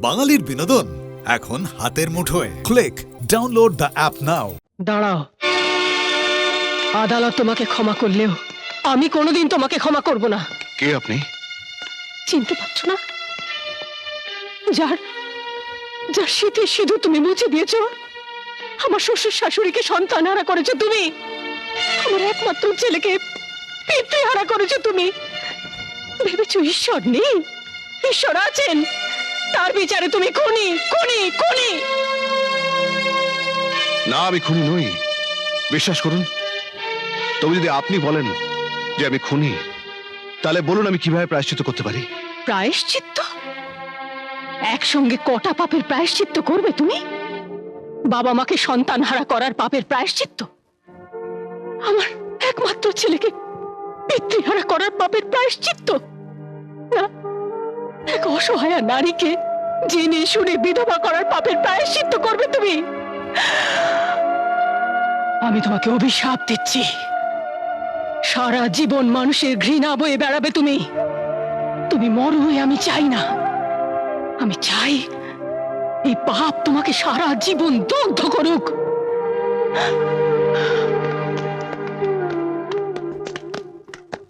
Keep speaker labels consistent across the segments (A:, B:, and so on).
A: বাঙালির বিনোদন এখন হাতের মুঠোয়। ক্লিক ডাউনলোড দ্য অ্যাপ নাও।
B: দাঁড়াও, আদালত তোমাকে ক্ষমা করলেও আমি কোনোদিন তোমাকে ক্ষমা করব না।
C: কে আপনি?
B: চিনতে পারছো না? যার যার শীতে সিঁদু তুমি মুছে দিয়েছো, আমার শ্বশুর শাশুড়িকে সন্তান হারা করেছো তুমি, আমার একমাত্র ছেলেকে পিতৃহারা করেছো তুমি। ভেবেছো ঈশ্বর নেই? ঈশ্বর আছেন, তার বিচারে তুমি খুনি খুনি খুনি।
C: না, আমি খুনি নই, বিশ্বাস করুন। তবে যদি আপনি বলেন যে আমি খুনি, তাহলে বলুন আমি কিভাবে প্রায়শ্চিত্ত করতে পারি।
B: প্রায়শ্চিত্ত? একসঙ্গে কটা পাপের প্রায়শ্চিত্ত করবে তুমি? বাবা মাকে সন্তান হারা করার পাপের প্রায়শ্চিত্ত, আমার একমাত্র ছেলেকে পিতৃহারা করার পাপের প্রায়শ্চিত্ত, না এক অসহায় নারীকে জেনে শুনে বিধবা করার পাপের প্রায়শ্চিত্ত করবে তুমি? আমি তোমাকে অভিশাপ দিচ্ছি, সারা জীবন মানুষের ঘৃণা বয়ে বেড়াবে তুমি। তুমি মরো, আমি চাই না। আমি চাই এই পাপ তোমাকে সারা জীবন দগ্ধ করুক।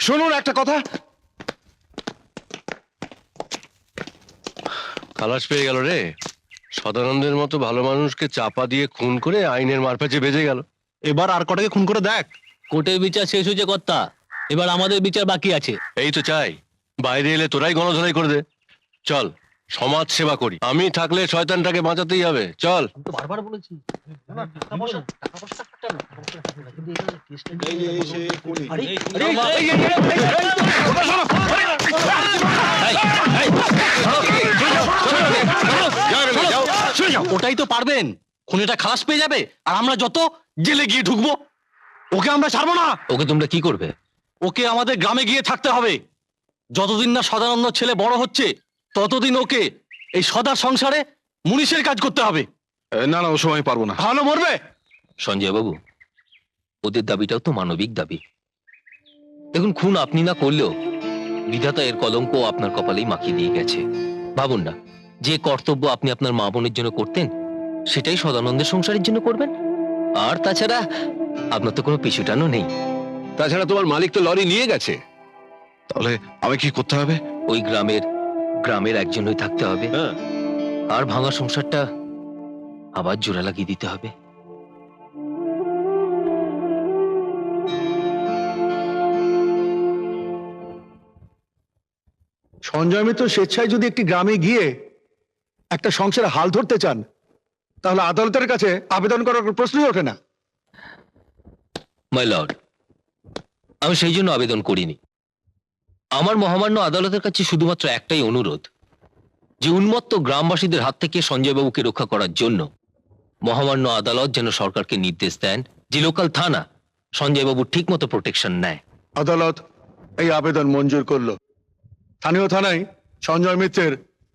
C: শুনুন একটা কথা।
D: খালাস পেয়ে গেল রে। সদানন্দের মতো ভালো মানুষকে চাপা দিয়ে খুন করে আইনের মারপ্যাচে বেঁচে গেল।
C: এবার আর কটাকে খুন করে দেখ।
E: কোর্টের বিচার শেষ হয়েছে কর্তা, এবার আমাদের বিচার বাকি আছে।
D: এই তো চাই, বাইরে এলে তোরাই গণধোলাই করে দে। চল সমাজ সেবা করি, আমি থাকলে শয়তানটাকে বাঁচাতেই হবে। চল।
E: বারবার বলেছি ওটাই তো পারবেন, খুনিটা খালাস পেয়ে যাবে আর আমরা যত জেলে গিয়ে ঢুকবো।
C: ওকে আমরা ছাড়বো না।
E: ওকে তোমরা কি করবে? ওকে আমাদের গ্রামে গিয়ে থাকতে হবে। যতদিন না সদানন্দ ছেলে বড় হচ্ছে ততদিন ওকে এই সদার সংসারে মুনিশের কাজ করতে হবে।
C: না না, ও সময় পারবো না।
E: ভালো মরবে। সঞ্জয় বাবু, ওদের দাবিটাও তো মানবিক দাবি। দেখুন, খুন আপনি না করলেও বিধাতা এর কলঙ্ক আপনার কপালেই মাখিয়ে দিয়ে গেছে। ভাবুন না, যে কর্তব্য আপনি আপনার মা বোনের জন্য করতেন সেটাই সদানন্দের সংসারের জন্য করবেন। আর তাছাড়া আপনার তো কোনো পিছুটানো নেই।
D: তাছাড়া তোমার মালিক তো লরি নিয়ে গেছে।
C: তাহলে আমি কি করতে হবে?
E: ওই গ্রামের একজনই থাকতে হবে, আর ভাঙা সংসারটা আবার জোড়া লাগিয়ে দিতে হবে।
F: সঞ্জয় মিত্র স্বেচ্ছায় যদি একটি গ্রামে গিয়ে একটা সংসারে হাল ধরতে চান, তাহলে আদালতের কাছে আবেদন করার প্রশ্নই ওঠে না।
E: মাই লর্ড, আমি সেই জন্য আবেদন করিনি। আমার মহামান্য আদালতের কাছে শুধুমাত্র একটাই অনুরোধ, যে উন্মত্ত গ্রামবাসীদের হাত থেকে সঞ্জয়বাবুকে রক্ষা করার জন্য মহামান্য আদালত যেন সরকারকে নির্দেশ দেন যে লোকাল থানা সঞ্জয়বাবু ঠিক মতো প্রোটেকশন নেয়।
F: আদালত এই আবেদন মঞ্জুর করলো। স্থানীয় থানায় সঞ্জয় মিত্রের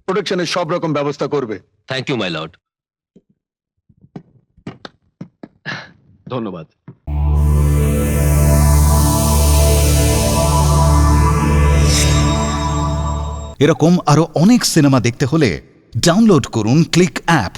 F: প্রোটেকশনের সব রকম ব্যবস্থা করবে।
E: Thank you my lord.
C: ধন্যবাদ।
A: এরকম আরো অনেক সিনেমা দেখতে হলে ডাউনলোড করুন ক্লিক অ্যাপ।